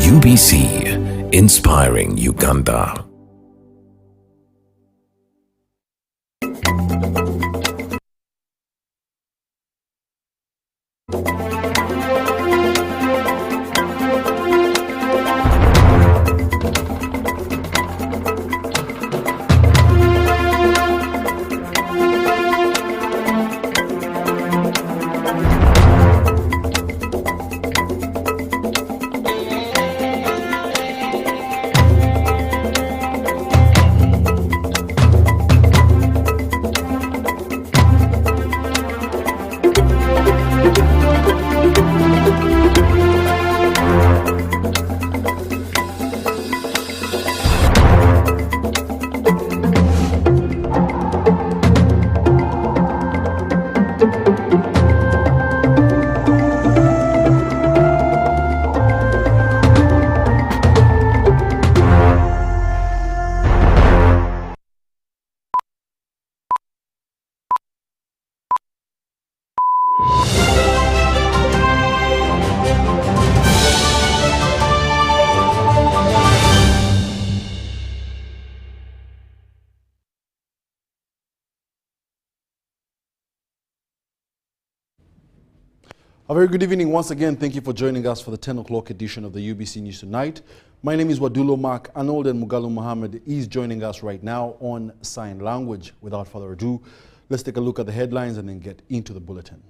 UBC, inspiring Uganda. A very good evening once again. Thank you for joining us for the 10 o'clock edition of the UBC News Tonight. My name is Wadulo Mark. Arnold and Mugalu Mohammed is joining us right now on sign language. Without further ado, let's take a look at the headlines and then get into the bulletin.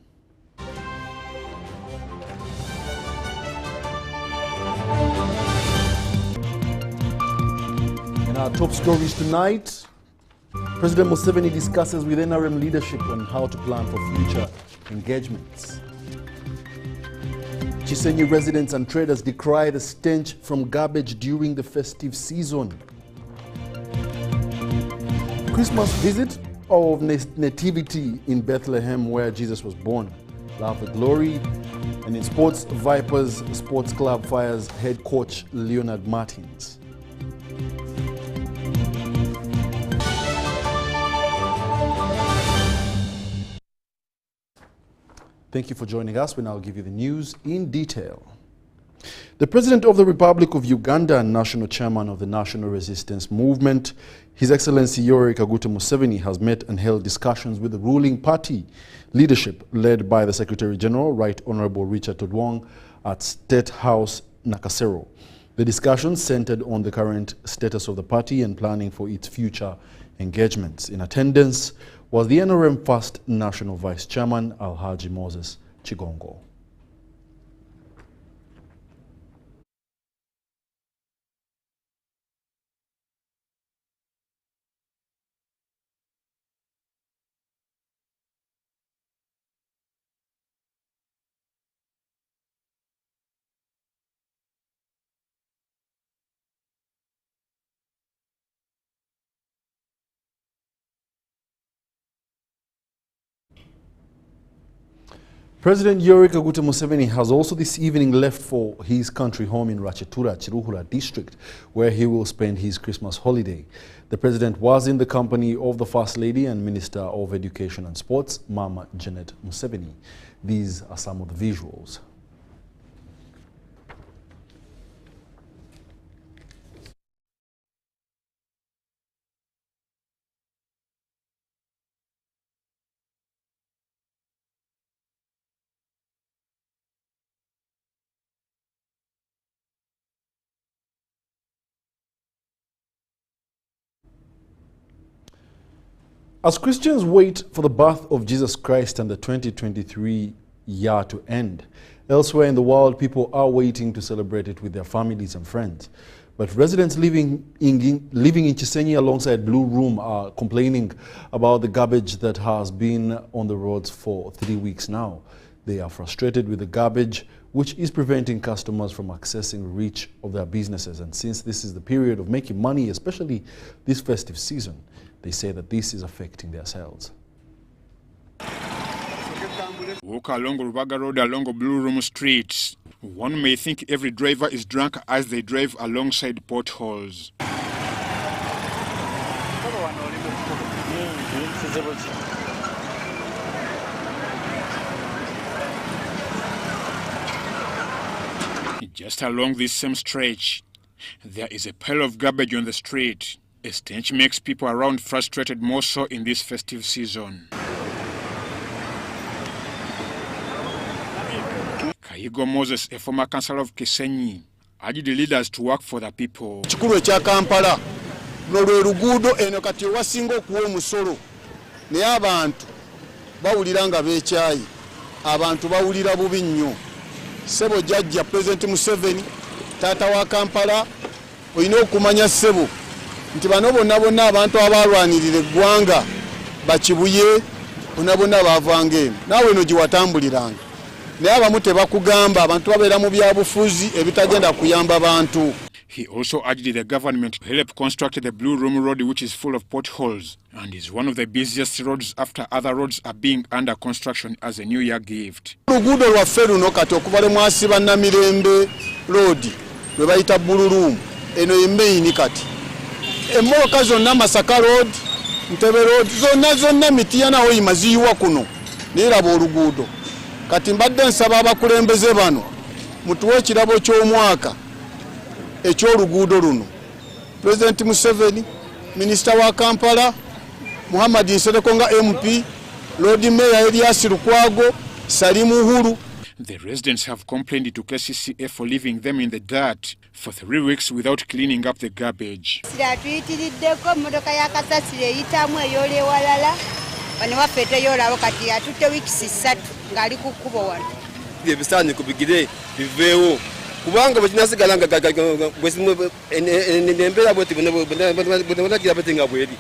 In our top stories tonight, President Museveni discusses with NRM leadership on how to plan for future engagements. Chisenyi residents and traders decry the stench from garbage during the festive season. Christmas visit of nativity in Bethlehem, where Jesus was born. Love the glory. And in sports, Vipers Sports Club fires head coach Leonard Martins. Thank you for joining us. We now give you the news in detail. The President of the Republic of Uganda and National Chairman of the National Resistance Movement, His Excellency Yoweri Kaguta Museveni, has met and held discussions with the ruling party leadership led by the Secretary General, Right Honorable Richard Todwong, at State House, Nakasero. The discussions centered on the current status of the party and planning for its future engagements. In attendance was the NRM First National Vice Chairman, Alhaji Moses Chigongo. President Yoweri Kaguta Museveni has also this evening left for his country home in Rachetura, Chiruhura district, where he will spend his Christmas holiday. The president was in the company of the First Lady and Minister of Education and Sports, Mama Janet Museveni. These are some of the visuals. As Christians wait for the birth of Jesus Christ and the 2023 year to end, elsewhere in the world, people are waiting to celebrate it with their families and friends. But residents living in Chisenyi alongside Blue Room are complaining about the garbage that has been on the roads for 3 weeks now. They are frustrated with the garbage, which is preventing customers from accessing the reach of their businesses. And since this is the period of making money, especially this festive season, they say that this is affecting their sales. Walk along Rubaga Road along Blue Room Street. One may think every driver is drunk as they drive alongside potholes. Just along this same stretch, there is a pile of garbage on the street. A stench makes people around frustrated, more so in this festive season. Kayigo Moses, a former councillor of Kisenyi, urged the leaders to work for the people. Kikulu ekya Kampala n'olwe luguudo eno kati wasinga okuwa omusolo naye abantu bawulira nga beekyayi, abantu bawulira bubi nnyo. Ssebo jjajja President Museveni, taata wa Kampala, olina okumanya ssebo nti bano bonna abantu abalwanirira eggwanga bakibuye, bonna baavanga eno, naawe eno gye watambuliranga. Naye abamu tebakugamba, abantu babeera mu byabufuzi ebitagenda kuyamba bantu. He also urged the government to help construct the Blue Room Road, which is full of potholes and is one of the busiest roads after other roads are being under construction as a New Year gift. Oluguudo lwaffe luno kati okuva le mwasiba Namirembe Road lwe bayita Blue Room, eno ye main kati. Emmoloka zonna Masaka Road, Ntebe Road, zonna Mityana Hoima ziyiwa kuno. Niraba oluguudo. Kati mbadde nsaba abakulembeze bano mutuwe ekirabo ky'omwaka eky'oluguudo luno. President Museveni, Minister wa Kampala, Muhammad Nsereko nga MP, Lord Mayor Elias Lukwago, Salimu Uhuru. The residents have complained to KCCA for leaving them in the dirt for 3 weeks without cleaning up the garbage. Tuyitiriddeko mmotoka ya kasasiro eyitamu ey'olewalala bano bafeete y'olabo kati atutte wiikisi 3 ng'ali ku kkubo wano. Ebisaanyi kubigire biveewo kubanga bwe kinasigala nga embeera bweti bonagira bete nga bweri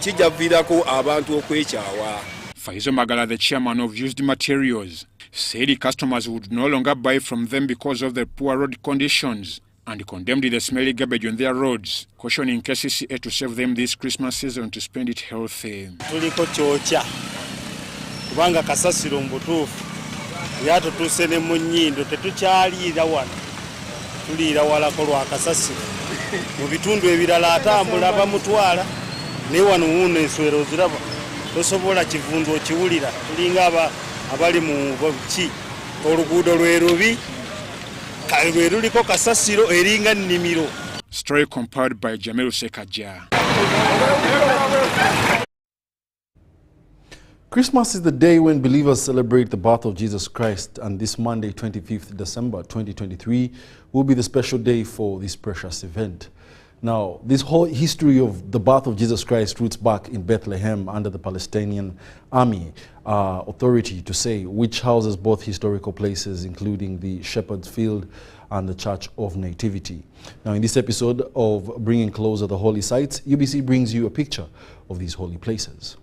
kijja viirako abantu okwekyawa. Faizo Magala, the chairman of Used Materials, said customers would no longer buy from them because of the poor road conditions and condemned the smelly garbage on their roads, cautioning KCCA to save them this Christmas season to spend it healthy. Tuliko kyokya kubanga kasasiro mbutuufu yatutuuse ne mu nnyindo tetukyaliira wano, tuliira walako lwa kasasiro. Mu bitundu ebirala atambula bamutwala naye wano wuuno enswera oziraba tosobola kivundu okiwulira, tulinga abali mu ki oluguudo lwe lubi lwe luliko kasasiro eringa nnimiro. Story compiled by Jamilu Sekaja. Christmas is the day when believers celebrate the birth of Jesus Christ, and this Monday, 25th December 2023, will be the special day for this precious event. Now, this whole history of the birth of Jesus Christ roots back in Bethlehem under the Palestinian Army Authority to say, which houses both historical places, including the Shepherd's Field and the Church of Nativity. Now, in this episode of Bringing Closer the Holy Sites, UBC brings you a picture of these holy places.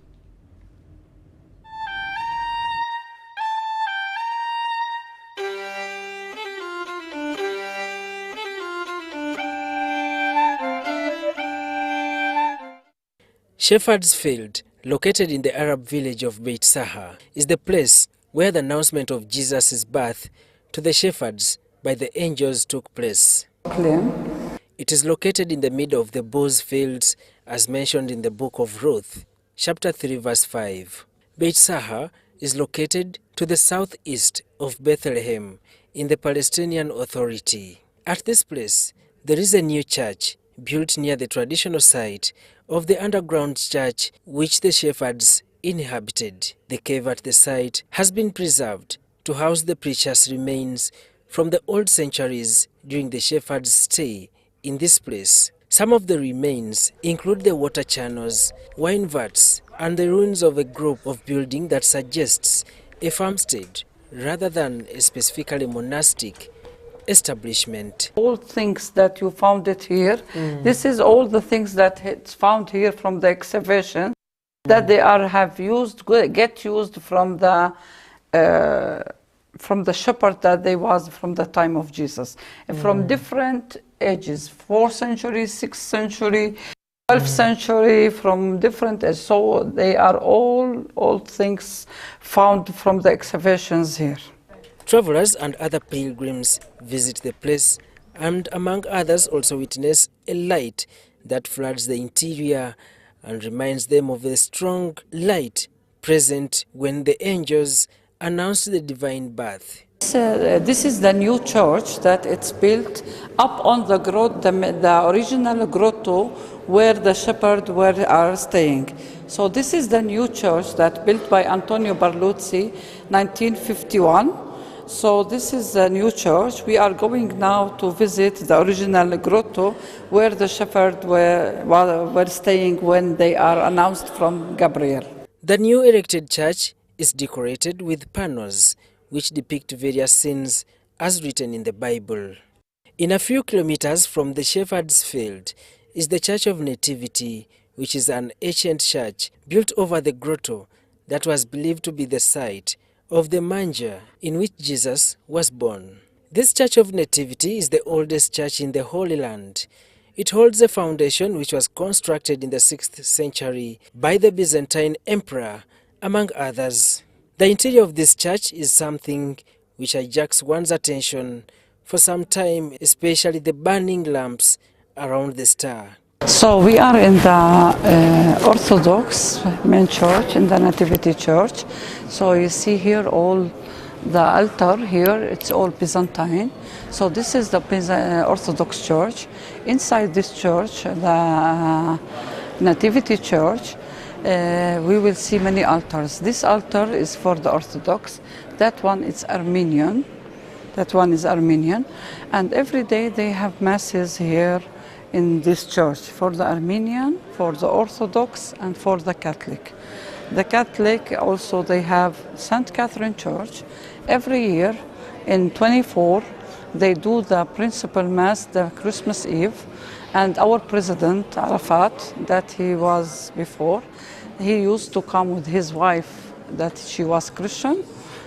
Shepherd's Field, located in the Arab village of Beit Saha, is the place where the announcement of Jesus' birth to the shepherds by the angels took place. It is located in the middle of the Buz fields as mentioned in the book of Ruth, chapter 3 verse 5. Beit Saha is located to the southeast of Bethlehem in the Palestinian Authority. At this place, there is a new church built near the traditional site of the underground church which the shepherds inhabited. The cave at the site has been preserved to house the preacher's remains from the old centuries during the shepherds' stay in this place. Some of the remains include the water channels, wine vats, and the ruins of a group of building that suggests a farmstead rather than a specifically monastic establishment. All things that you found it here, this is all the things that it's found here from the excavation that they have used, get used from the shepherd that they was from the time of Jesus, from different ages, 4th century, 6th century, 12th century, from different, so they are all things found from the excavations here. Travelers and other pilgrims visit the place and among others also witness a light that floods the interior and reminds them of the strong light present when the angels announced the divine birth. This is the new church that it's built up on the the original grotto where the shepherds are staying. So this is the new church that built by Antonio Barluzzi, 1951. So this is the new church. We are going now to visit the original grotto where the shepherds were staying when they are announced from Gabriel. The new erected church is decorated with panels which depict various scenes as written in the Bible. In a few kilometers from the shepherd's field is the Church of Nativity, which is an ancient church built over the grotto that was believed to be the site of the manger in which Jesus was born. This Church of Nativity is the oldest church in the Holy Land. It holds a foundation which was constructed in the 6th century by the Byzantine emperor, among others. The interior of this church is something which hijacks one's attention for some time, especially the burning lamps around the star. So we are in the Orthodox main church, in the Nativity Church. So you see here all the altar here, it's all Byzantine. So this is the Orthodox Church. Inside this church, the Nativity Church, we will see many altars. This altar is for the Orthodox. That one is Armenian. That one is Armenian. And every day they have masses here in this church for the Armenian, for the Orthodox, and for the Catholic. The Catholic also, they have St. Catherine Church. Every year in 24, they do the principal mass, the Christmas Eve. And our president, Arafat, that he was before, he used to come with his wife, that she was Christian.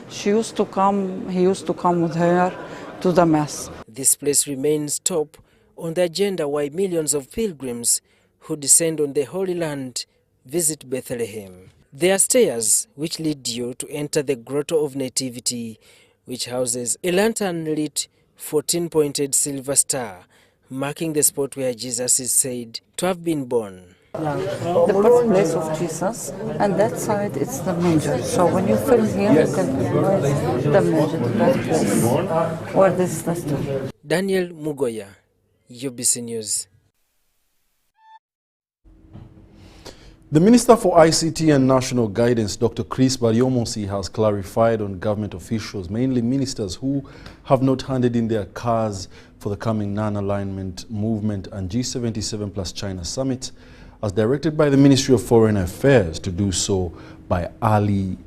He used to come with her to the mass. This place remains top on the agenda why millions of pilgrims who descend on the Holy Land visit Bethlehem. There are stairs which lead you to enter the Grotto of Nativity, which houses a lantern-lit 14-pointed silver star, marking the spot where Jesus is said to have been born. The birthplace of Jesus, and that side it's the manger. So when you film here, you can recognize the manger, the birthplace, where this is the story. Daniel Mugoya, UBC News. The Minister for ICT and National Guidance, Dr. Chris Baryomosi, has clarified on government officials, mainly ministers who have not handed in their cars for the coming non-alignment movement and G77 plus China summit, as directed by the Ministry of Foreign Affairs to do so by early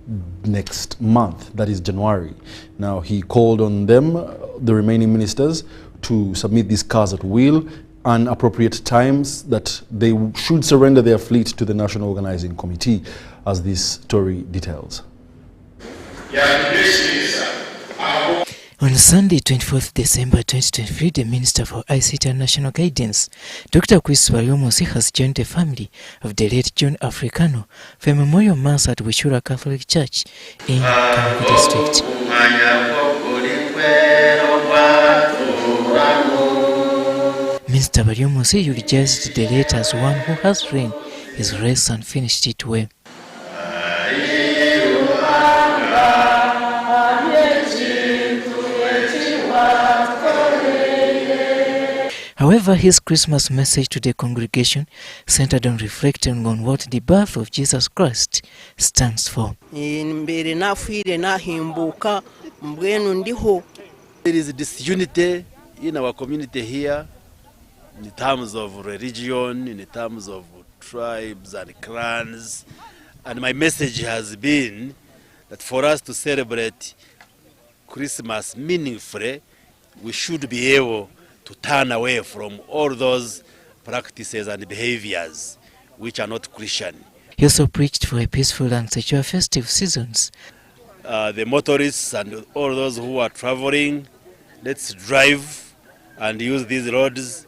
next month, that is January. Now, he called on them, the remaining ministers, to submit these cars at will and appropriate times that they should surrender their fleet to the National Organizing Committee, as this story details. On Sunday, 24th December 2023, the Minister for ICT and National Guidance, Dr. Chris Baryomosi, has joined the family of the late John Africano for a memorial mass at Wishura Catholic Church in Kamugu District. Mr. Baryomosi eulogized the late as one who has ran his race and finished it well. However, his Christmas message to the congregation centered on reflecting on what the birth of Jesus Christ stands for. There is disunity in our community here in terms of religion, in terms of tribes and clans. And my message has been that for us to celebrate Christmas meaningfully, we should be able to turn away from all those practices and behaviors which are not Christian. He also preached for a peaceful and secure festive seasons. The motorists and all those who are traveling, let's drive and use these roads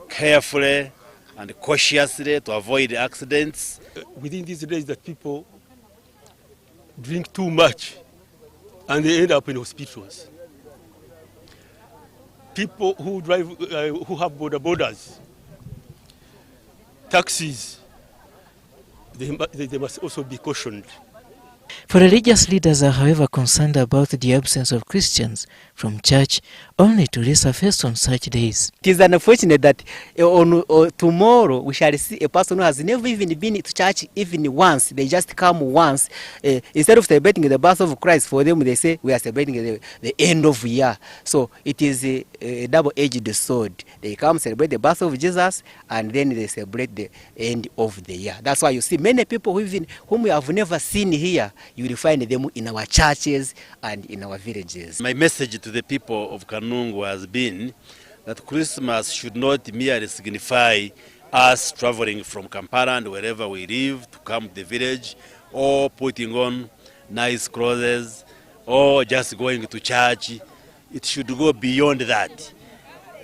carefully and cautiously to avoid accidents. Within these days that people drink too much and they end up in hospitals. People who drive, who have borders, taxis, they must also be cautioned. For religious leaders are however concerned about the absence of Christians from church only to resurface on such days. It is unfortunate that tomorrow we shall see a person who has never even been to church even once. They just come once. Instead of celebrating the birth of Christ, for them they say we are celebrating the end of the year. So it is a double-edged sword. They come celebrate the birth of Jesus and then they celebrate the end of the year. That's why you see many people whom we have never seen here, you will find them in our churches and in our villages. My message to the people of Kanungu has been that Christmas should not merely signify us traveling from Kampala and wherever we live to come to the village, or putting on nice clothes, or just going to church. It should go beyond that.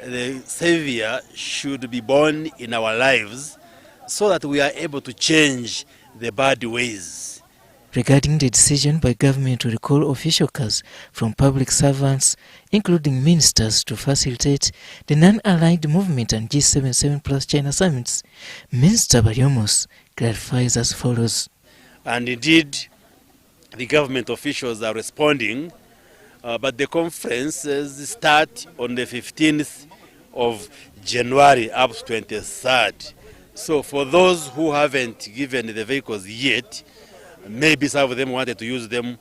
The Savior should be born in our lives so that we are able to change the bad ways. Regarding the decision by government to recall official cars from public servants, including ministers, to facilitate the non-aligned movement and G77 plus China summits, Minister Bariomos clarifies as follows. And indeed, the government officials are responding, but the conferences start on the 15th of January up to 23rd. So for those who haven't given the vehicles yet, maybe some of them wanted to use them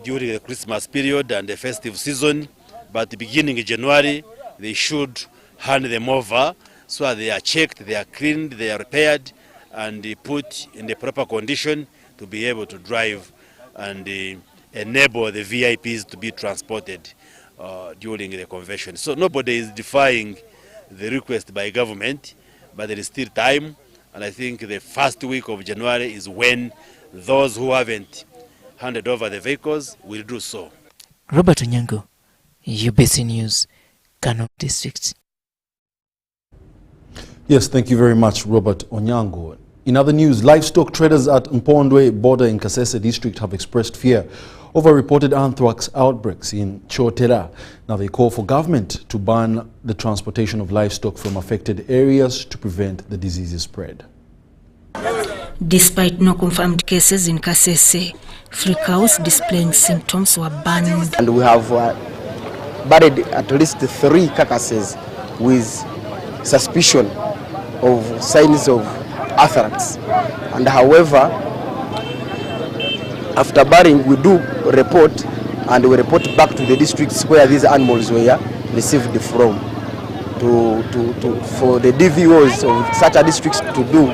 during the Christmas period and the festive season, but beginning in January, they should hand them over so they are checked, they are cleaned, they are repaired, and put in the proper condition to be able to drive and enable the VIPs to be transported during the convention. So nobody is defying the request by government, but there is still time, and I think the first week of January is when those who haven't handed over the vehicles will do so. Robert Onyango, UBC News, Kano District. Yes, thank you very much, Robert Onyango. In other news, livestock traders at Mpondwe border in Kasese district have expressed fear over reported anthrax outbreaks in Chotera. Now they call for government to ban the transportation of livestock from affected areas to prevent the disease's spread. Despite no confirmed cases in Kasese, 3 cows displaying symptoms were banned. And we have buried at least 3 carcasses with suspicion of signs of anthrax. And however, after burying, we do report, and we report back to the districts where these animals were received from, for the DVOs of such a districts to do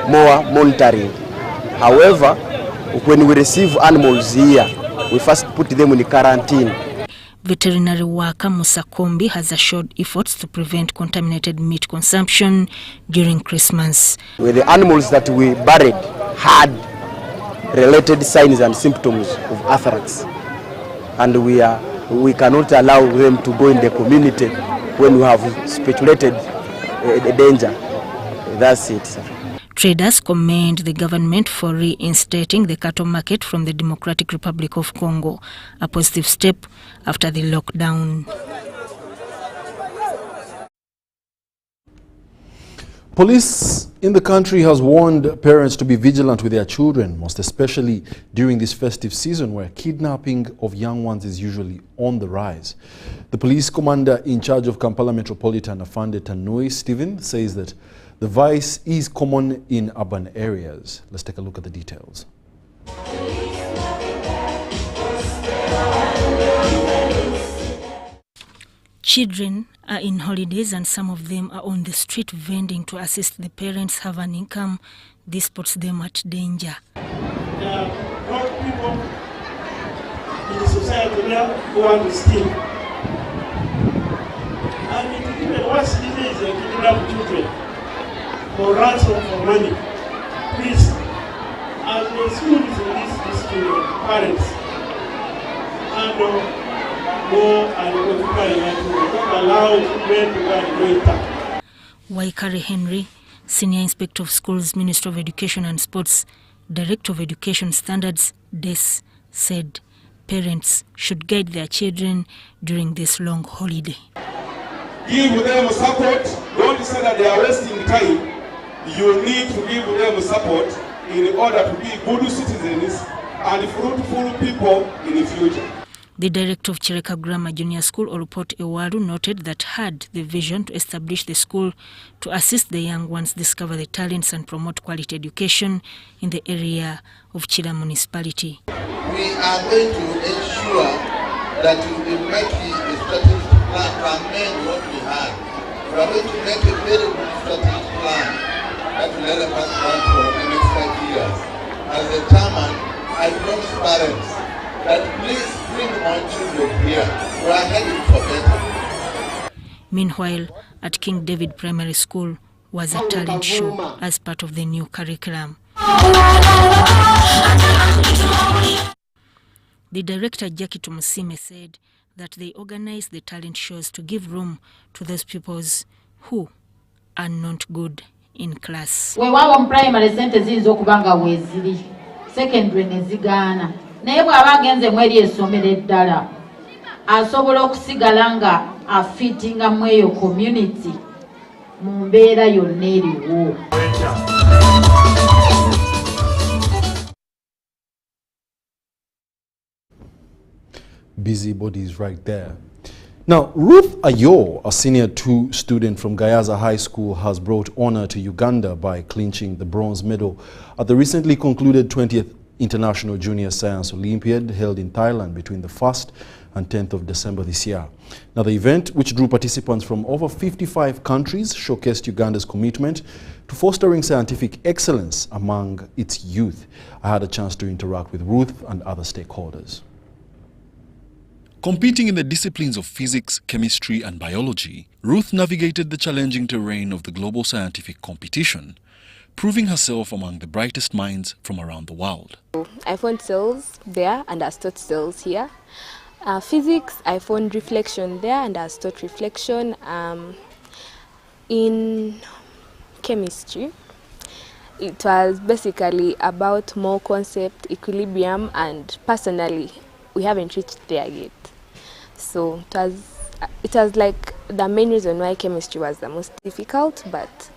more monitoring. However, when we receive animals here, we first put them in quarantine. Veterinary worker Musa Kombi has assured efforts to prevent contaminated meat consumption during Christmas. With the animals that we buried had related signs and symptoms of anthrax, and we cannot allow them to go in the community when we have speculated a danger. That's it, sir. Traders commend the government for reinstating the cattle market from the Democratic Republic of Congo, a positive step after the lockdown. Police in the country has warned parents to be vigilant with their children, most especially during this festive season where kidnapping of young ones is usually on the rise. The police commander in charge of Kampala Metropolitan, Afande Tanui Stephen, says that the vice is common in urban areas. Let's take a look at the details. Children are in holidays and some of them are on the street vending to assist the parents have an income. This puts them at danger. There are not people in the society now who want to steal. And it is even worse these days, they're giving up children for ransom for money. Please, as the school is this to parents, and go and occupy your children. Don't allow children to go and loiter. Waikari Henry, Senior Inspector of Schools, Minister of Education and Sports, Director of Education Standards, DES, said parents should guide their children during this long holiday. Give them support. Don't say that they are wasting time. You need to give them support in order to be good citizens and fruitful people in the future. The director of Chereka Grammar Junior School, Olupot Ewaru, noted that had the vision to establish the school to assist the young ones discover the talents and promote quality education in the area of Chira municipality. We are going to ensure that we will make the strategic plan to amend what we had. We are going to make a very good strategic plan that will help us run for the next 5 years. As a chairman, I promise parents that please bring our children here. We are heading for better. Meanwhile, at King David Primary School was a talent show as part of the new curriculum. The director, Jackie Tumusime, said that they organize the talent shows to give room to those pupils who are not good in class. We want primary sente zinzo kubanga wezili secondary nezigana naye bwabagenze mweri esomero eddala asobola okusigala nga afittinga mweyo community mu mbeera yonna eriwo. Busy bodies right there. Now, Ruth Ayo, a senior 2 student from Gayaza High School, has brought honor to Uganda by clinching the bronze medal at the recently concluded 20th International Junior Science Olympiad held in Thailand between the 1st and 10th of December this year. Now, the event, which drew participants from over 55 countries, showcased Uganda's commitment to fostering scientific excellence among its youth. I had a chance to interact with Ruth and other stakeholders. Competing in the disciplines of physics, chemistry and biology, Ruth navigated the challenging terrain of the global scientific competition, proving herself among the brightest minds from around the world. I found cells there and I taught cells here. Physics, I found reflection there and I taught reflection. In chemistry, it was basically about more concept, equilibrium, and personally, we haven't reached there yet. So it was like the main reason why chemistry was the most difficult, but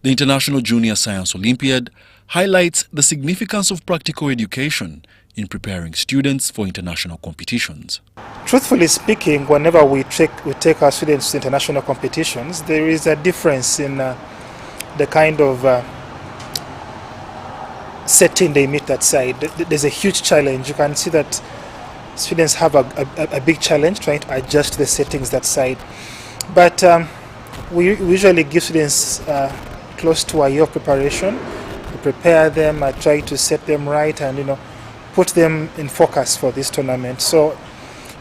the International Junior Science Olympiad highlights the significance of practical education in preparing students for international competitions. Truthfully speaking, whenever we take our students to international competitions, there is a difference in the kind of setting they meet that side. There's a huge challenge. You can see that students have a big challenge trying to adjust to the settings that side. But we usually give students close to a year of preparation. We prepare them, try to set them right and put them in focus for this tournament. So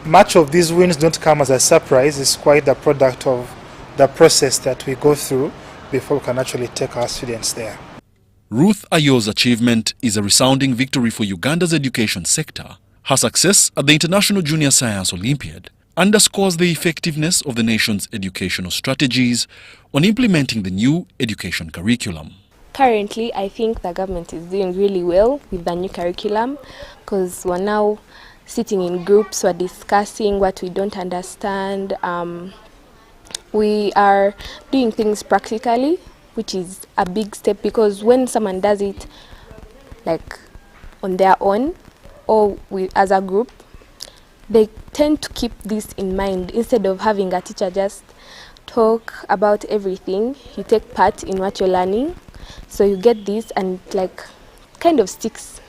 much of these wins don't come as a surprise. It's quite the product of the process that we go through before we can actually take our students there. Ruth Ayo's achievement is a resounding victory for Uganda's education sector. Her success at the International Junior Science Olympiad underscores the effectiveness of the nation's educational strategies on implementing the new education curriculum. Currently, I think the government is doing really well with the new curriculum because we're now sitting in groups, we're discussing what we don't understand. We are doing things practically, which is a big step because when someone does it like on their own or as a group, they tend to keep this in mind instead of having a teacher just talk about everything. You take part in what you're learning, so you get this and like kind of sticks.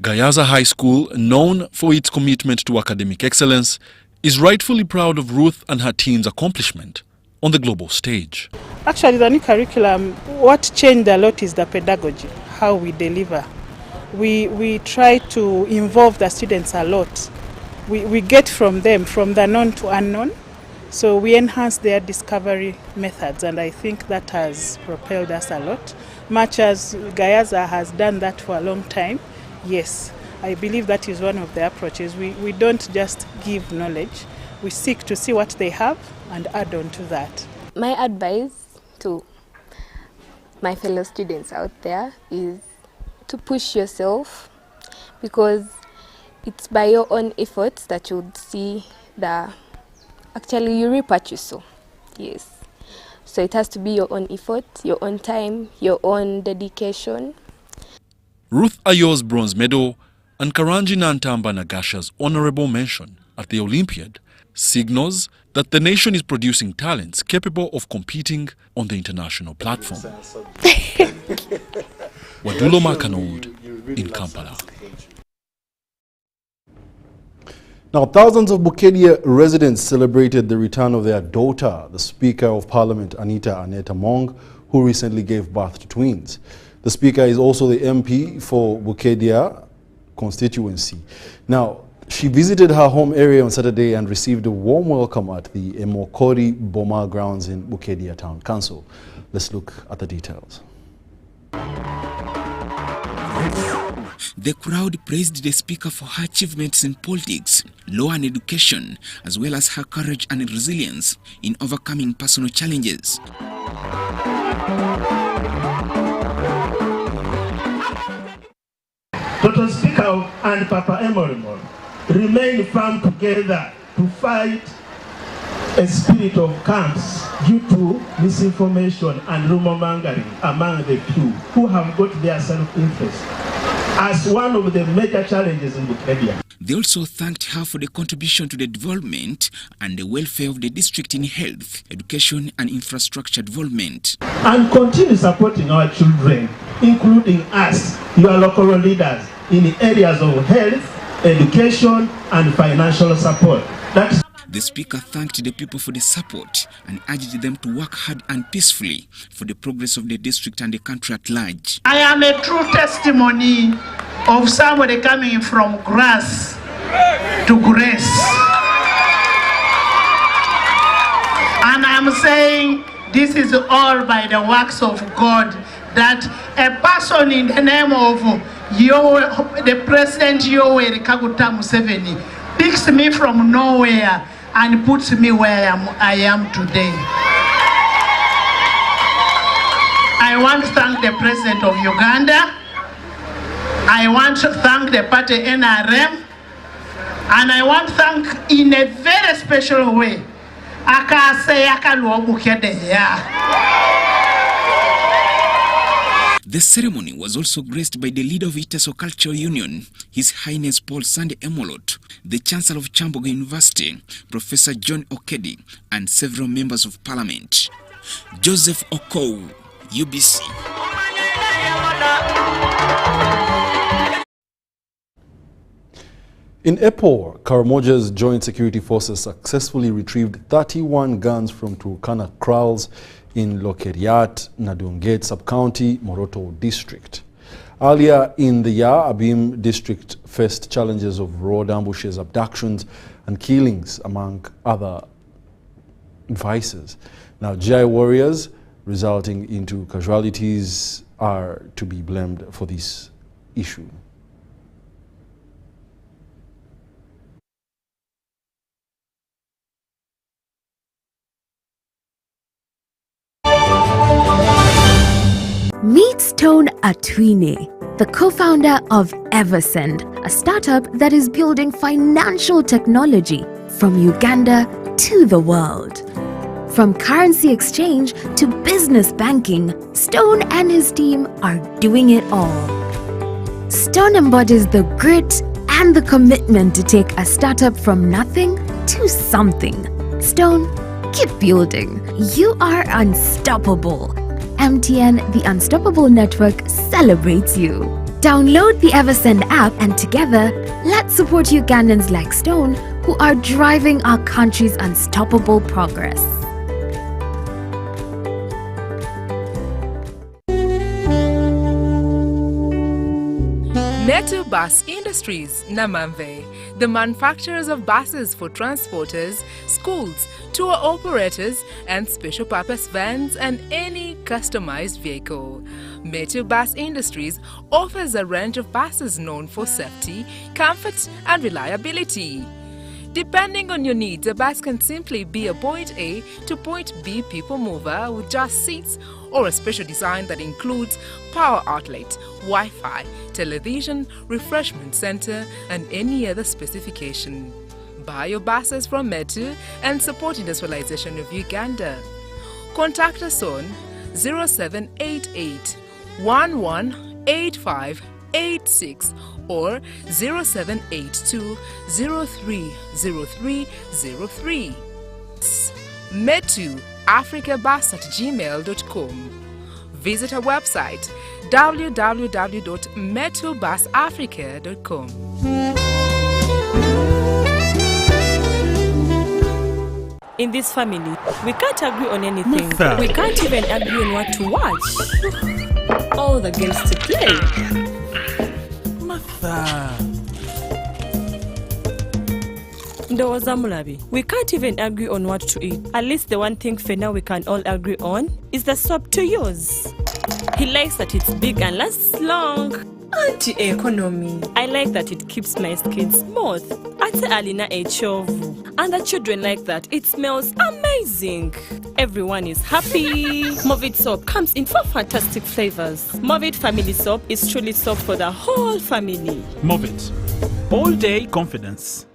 Gayaza High School, known for its commitment to academic excellence, is rightfully proud of Ruth and her team's accomplishment on the global stage. Actually, the new curriculum, what changed a lot is the pedagogy, how we deliver. We try to involve the students a lot. We get from them, from the known to unknown, so we enhance their discovery methods, and I think that has propelled us a lot. Much as Gayaza has done that for a long time, yes, I believe that is one of the approaches. We don't just give knowledge, we seek to see what they have and add on to that. My advice to my fellow students out there is to push yourself, because it's by your own efforts that you would see actually you reap what you sow. Yes. So it has to be your own effort, your own time, your own dedication. Ruth Ayo's bronze medal and Karanji Nantamba Nagasha's honorable mention at the Olympiad signals that the nation is producing talents capable of competing on the international platform. Wadulo Makanold in Kampala. Now, thousands of Bukedia residents celebrated the return of their daughter, the Speaker of Parliament, Anita Among, who recently gave birth to twins. The Speaker is also the MP for Bukedia constituency. Now, she visited her home area on Saturday and received a warm welcome at the Emokori Boma grounds in Bukedia Town Council. Let's look at the details. The crowd praised the Speaker for her achievements in politics, law and education, as well as her courage and resilience in overcoming personal challenges. Dr. Speaker and Papa Emorimor remain firm together to fight a spirit of camps due to misinformation and rumor mongering among the few who have got their self-interest as one of the major challenges in Bukedia. They also thanked her for the contribution to the development and the welfare of the district in health, education and infrastructure development. And continue supporting our children, including us, your local leaders, in areas of health, education and financial support. The Speaker thanked the people for the support and urged them to work hard and peacefully for the progress of the district and the country at large. I am a true testimony of somebody coming from grass to grace. And I'm saying this is all by the works of God, that a person in the name of the President Yoweri Kaguta Museveni picks me from nowhere and puts me where I am today. I want to thank the President of Uganda. I want to thank the party NRM. And I want to thank in a very special way The ceremony was also graced by the leader of Iteso Cultural Union, His Highness Paul Sande Emolot, the Chancellor of Chambogo University, Professor John Okedi, and several members of Parliament. Joseph Okow, UBC. In Epor, Karamoja's joint security forces successfully retrieved 31 guns from Turkana kraals in Lokeriat, Nadunget Sub-County, Moroto District. Earlier in the year, Abim District faced challenges of road ambushes, abductions and killings, among other vices. Now, GI warriors resulting into casualties are to be blamed for this issue. Meet Stone Atwine, the co-founder of Eversend, a startup that is building financial technology from Uganda to the world. From currency exchange to business banking, Stone and his team are doing it all. Stone embodies the grit and the commitment to take a startup from nothing to something. Stone, keep building. You are unstoppable. MTN, the Unstoppable Network, celebrates you. Download the Eversend app and together, let's support Ugandans like Stone who are driving our country's unstoppable progress. Metu Bus Industries, Namamve, the manufacturers of buses for transporters, schools, tour operators, and special purpose vans and any customized vehicle. Metu Bus Industries offers a range of buses known for safety, comfort, and reliability. Depending on your needs, a bus can simply be a point A to point B people mover with just seats, or a special design that includes power outlet, Wi-Fi, television, refreshment center, and any other specification. Buy your buses from Metu and support industrialization of Uganda. Contact us on 0788 118586 or 0782 030303. metuafricabus@gmail.com. Visit our website www.metubusafrica.com. In this family, we can't agree on anything. Martha. We can't even agree on what to watch. All the games to play. Martha. Ndoza Mulabi, we can't even agree on what to eat. At least the one thing for now we can all agree on is the soap to use. He likes that it's big and lasts long. Anti-economy. I like that it keeps my skin smooth. Ate alina echovu. And the children like that. It smells amazing. Everyone is happy. Movit soap comes in 4 fantastic flavors. Movit family soap is truly soap for the whole family. Movit. All day confidence.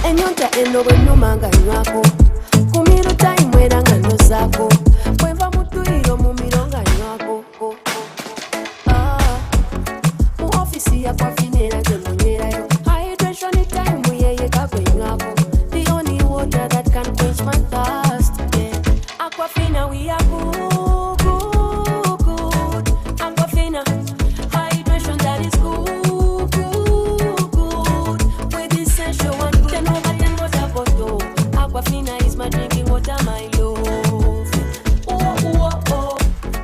Enyonta eno bwenumanga nywako kumiro time era nga ndozako bwemba mutuiro mu mironga nywako mu ofisi ya kwafinera gemunerayo hydration time yeye kakwenywako the only water that can quench my thirst, yeah. Aquafina we are good. Aquafina hydration that is good.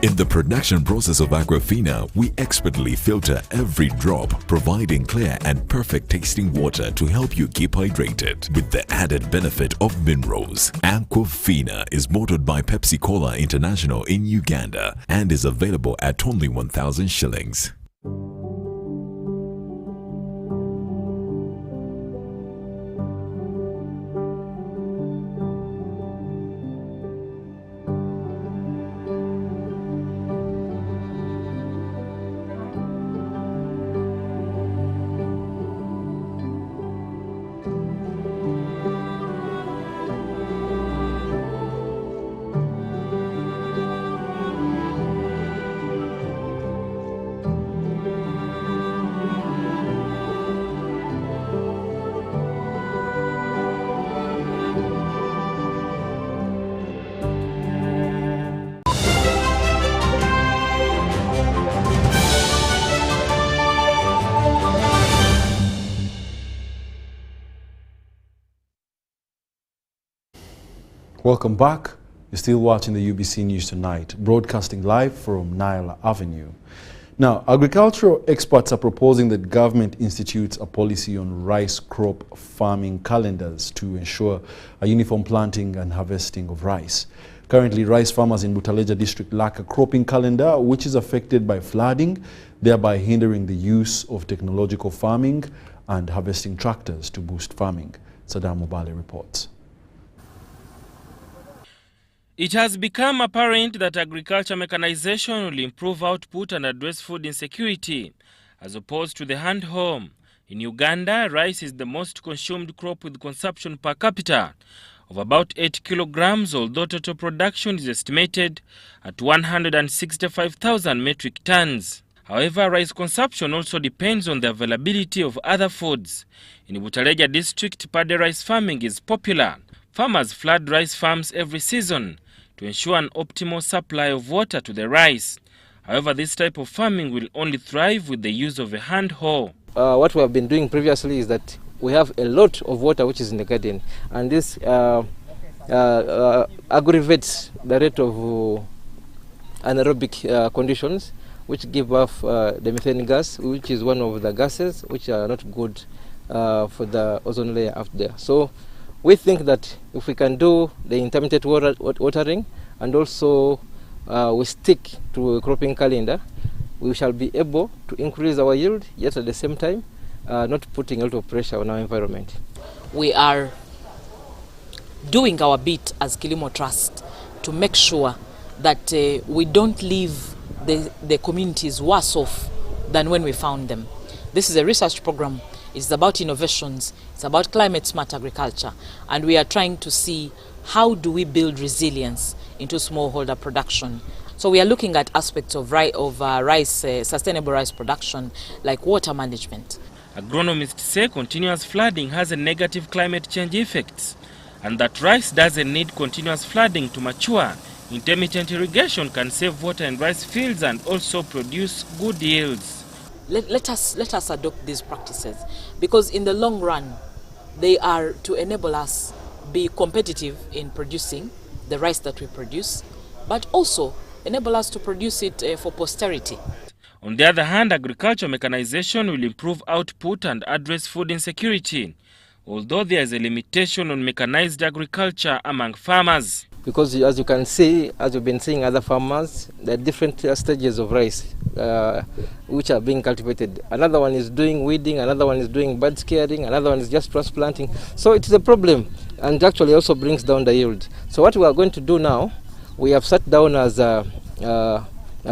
In the production process of Aquafina, we expertly filter every drop, providing clear and perfect tasting water to help you keep hydrated with the added benefit of minerals. Aquafina is bottled by Pepsi Cola International in Uganda and is available at only 1,000 shillings. Welcome back. You're still watching the UBC News Tonight, broadcasting live from Nyala Avenue. Now, agricultural experts are proposing that government institutes a policy on rice crop farming calendars to ensure a uniform planting and harvesting of rice. Currently, rice farmers in Butaleja district lack a cropping calendar, which is affected by flooding, thereby hindering the use of technological farming and harvesting tractors to boost farming. Saddam Mubale reports. It has become apparent that agriculture mechanization will improve output and address food insecurity, as opposed to the hand hoe. In Uganda, rice is the most consumed crop with consumption per capita of about 8 kilograms, although total production is estimated at 165,000 metric tons. However, rice consumption also depends on the availability of other foods. In Butaleja district, paddy rice farming is popular. Farmers flood rice farms every season to ensure an optimal supply of water to the rice. However, this type of farming will only thrive with the use of a hand hoe. What we have been doing previously is that we have a lot of water which is in the garden, and this aggravates the rate of anaerobic conditions, which give off the methane gas, which is one of the gases which are not good for the ozone layer out there. So we think that if we can do the intermittent watering and also we stick to a cropping calendar, we shall be able to increase our yield, yet at the same time not putting a lot of pressure on our environment. We are doing our bit as Kilimo Trust to make sure that we don't leave the communities worse off than when we found them. This is a research program It's about innovations. It's about climate-smart agriculture. And we are trying to see how do we build resilience into smallholder production. So we are looking at aspects of sustainable rice production, like water management. Agronomists say continuous flooding has a negative climate change effects, and that rice doesn't need continuous flooding to mature. Intermittent irrigation can save water in rice fields and also produce good yields. Let us adopt these practices, because in the long run, they are to enable us be competitive in producing the rice that we produce, but also enable us to produce it for posterity. On the other hand, agricultural mechanization will improve output and address food insecurity, although there is a limitation on mechanized agriculture among farmers. Because as you can see, as you've been seeing other farmers, there are different stages of rice which are being cultivated. Another one is doing weeding, another one is doing bud scaring, another one is just transplanting. So it is a problem, and actually also brings down the yield. So what we are going to do now, we have sat down as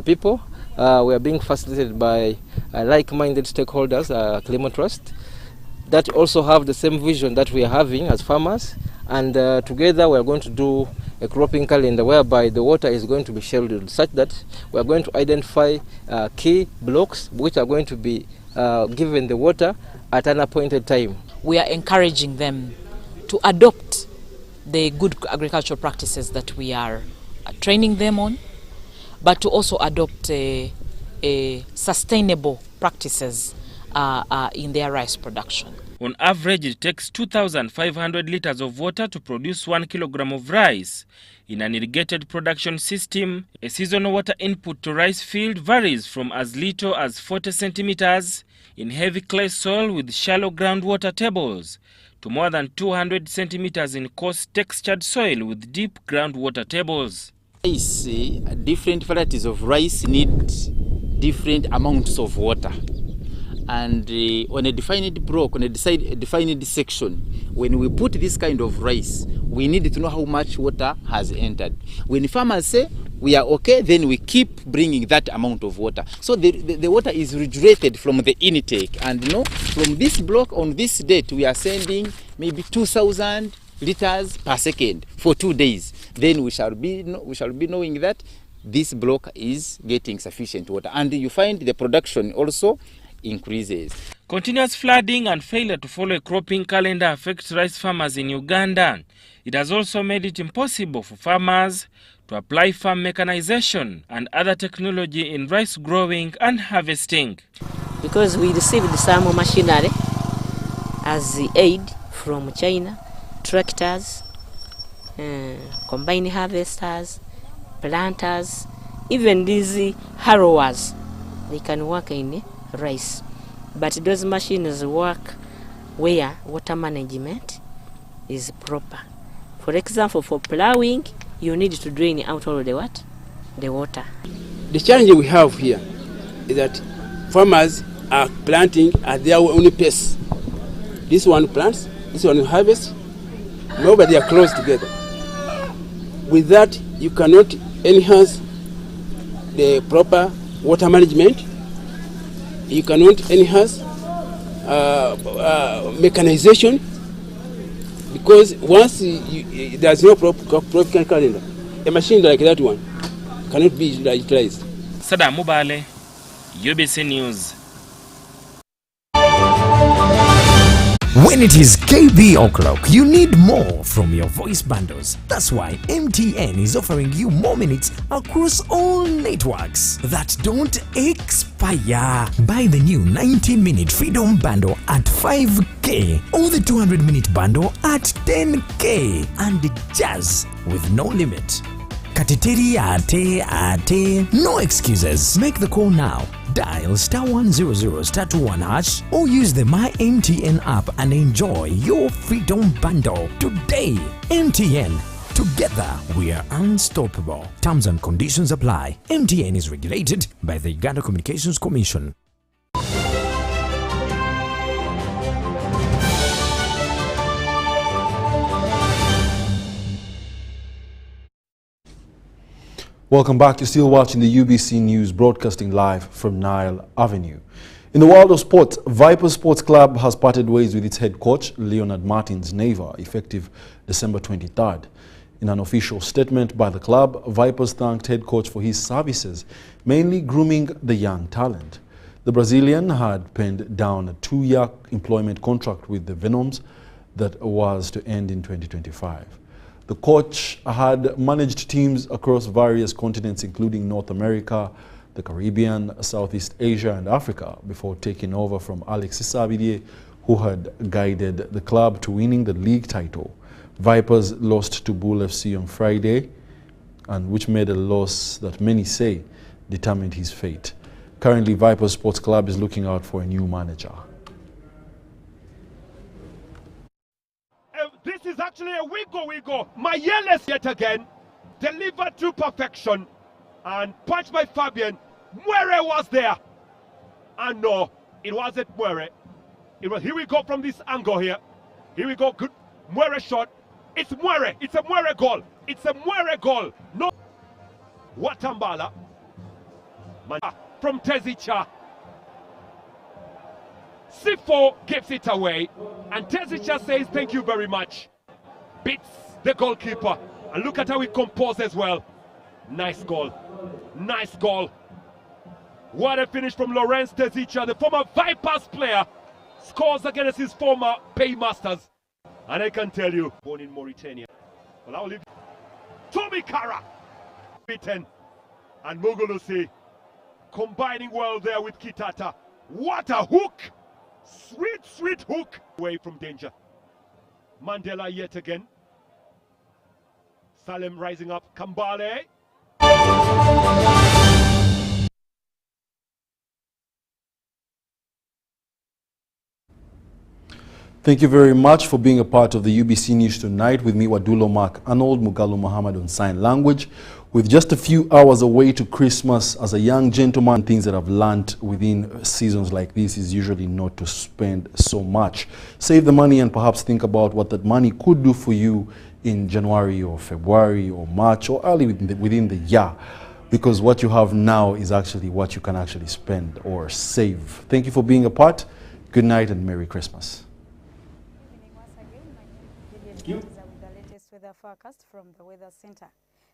people. We are being facilitated by like-minded stakeholders, Kilimo Trust, that also have the same vision that we are having as farmers. And together we are going to do a cropping calendar whereby the water is going to be scheduled such that we are going to identify key blocks which are going to be given the water at an appointed time. We are encouraging them to adopt the good agricultural practices that we are training them on, but to also adopt sustainable practices in their rice production. On average, it takes 2,500 liters of water to produce 1 kilogram of rice. In an irrigated production system, a seasonal water input to rice field varies from as little as 40 centimeters in heavy clay soil with shallow groundwater tables to more than 200 centimeters in coarse textured soil with deep groundwater tables. Different varieties of rice need different amounts of water. And on a defined block, on a defined section, when we put this kind of rice, we need to know how much water has entered. When farmers say we are okay, then we keep bringing that amount of water. So the water is regulated from the intake. And from this block on this date, we are sending maybe 2,000 liters per second for 2 days. Then we shall be knowing that this block is getting sufficient water. And you find the production also increases. Continuous flooding and failure to follow a cropping calendar affects rice farmers in Uganda. It has also made it impossible for farmers to apply farm mechanization and other technology in rice growing and harvesting. Because we received some machinery as aid from China, tractors, combine harvesters, planters, even these harrowers, they can work in rice, but those machines work where water management is proper. For example, for plowing, you need to drain out all the water. The challenge we have here is that farmers are planting at their own pace. This one plants, this one harvests. Nobody are close together. With that, you cannot enhance the proper water management. You cannot enhance mechanization, because once there's no proper calendar, a machine like that one cannot be utilized. Sada Mubale, UBC News. When it is KB o'clock, you need more from your voice bundles. That's why MTN is offering you more minutes across all networks that don't expire. Buy the new 90-minute Freedom Bundle at 5K or the 200-minute bundle at 10K and just with no limit. Katiteri ate, no excuses. Make the call now. Dial *100 *21# or use the My MTN app and enjoy your Freedom Bundle today. MTN. Together we are unstoppable. Terms and conditions apply. MTN is regulated by the Uganda Communications Commission. Welcome back. You're still watching the UBC News, broadcasting live from Nile Avenue. In the world of sports, Vipers Sports Club has parted ways with its head coach, Leonard Martins Neva, effective December 23rd. In an official statement by the club, Vipers thanked head coach for his services, mainly grooming the young talent. The Brazilian had penned down a 2-year employment contract with the Venoms that was to end in 2025. The coach had managed teams across various continents, including North America, the Caribbean, Southeast Asia and Africa, before taking over from Alexis Sabidie, who had guided the club to winning the league title. Vipers lost to Bull FC on Friday, and which made a loss that many say determined his fate. Currently, Vipers Sports Club is looking out for a new manager. This is actually a wiggle. Mayeles yet again, delivered to perfection, and punched by Fabian. Mwere was there. And no, it wasn't Mwere. It was, here we go from this angle here. Here we go, good Mwere shot. It's Mwere, it's a Mwere goal. It's a Mwere goal. No, Watambala. From Tezicha. Sifo gives it away. And Tezicha says thank you very much. Beats the goalkeeper. And look at how he composed as well. Nice goal. Nice goal. What a finish from Lorenz Tezicha, the former Vipers player, scores against his former Paymasters. And I can tell you, born in Mauritania. Well, I'll leave Tommy Kara, beaten, and Mugulusi combining well there with Kitata. What a hook! Sweet hook! Away from danger. Mandela yet again. Salem rising up. Kambale. Thank you very much for being a part of the UBC News Tonight with me, Wadulo Mark Arnold, Mugalu Muhammad on sign language. With just a few hours away to Christmas, as a young gentleman, things that I've learned within seasons like this is usually not to spend so much. Save the money and perhaps think about what that money could do for you in January or February or March or early within the year. Because what you have now is actually what you can actually spend or save. Thank you for being a part. Good night and Merry Christmas. With the latest weather forecast from the Weather Center.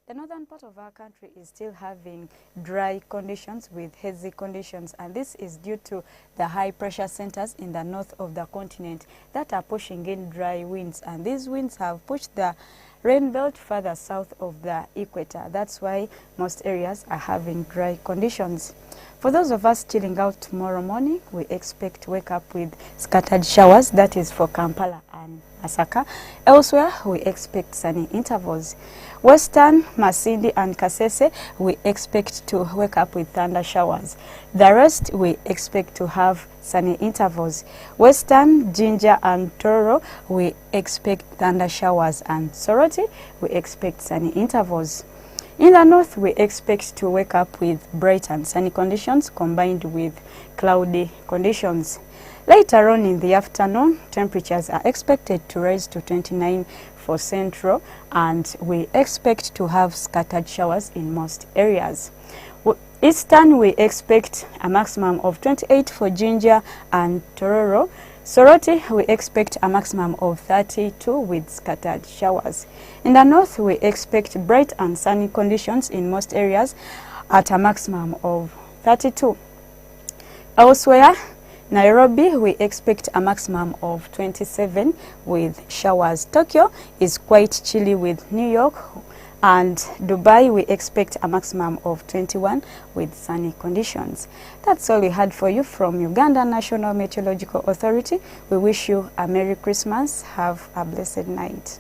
The northern part of our country is still having dry conditions with hazy conditions, and this is due to the high pressure centers in the north of the continent that are pushing in dry winds, and these winds have pushed the rain belt further south of the equator. That's why most areas are having dry conditions. For those of us chilling out tomorrow morning, we expect to wake up with scattered showers. That is for Kampala and Masaka. Elsewhere, we expect sunny intervals. Western, Masindi and Kasese, we expect to wake up with thunder showers. The rest, we expect to have sunny intervals. Western, Jinja and Tororo, we expect thunder showers, and Soroti, we expect sunny intervals. In the north, we expect to wake up with bright and sunny conditions combined with cloudy conditions. Later on in the afternoon, temperatures are expected to rise to 29 for Central, and we expect to have scattered showers in most areas. Eastern, we expect a maximum of 28 for Jinja and Tororo. Soroti, we expect a maximum of 32 with scattered showers. In the north, we expect bright and sunny conditions in most areas at a maximum of 32. Elsewhere, Nairobi, we expect a maximum of 27 with showers. Tokyo is quite chilly with New York, and Dubai, we expect a maximum of 21 with sunny conditions. That's all we had for you from Uganda National Meteorological Authority. We wish you a Merry Christmas. Have a blessed night.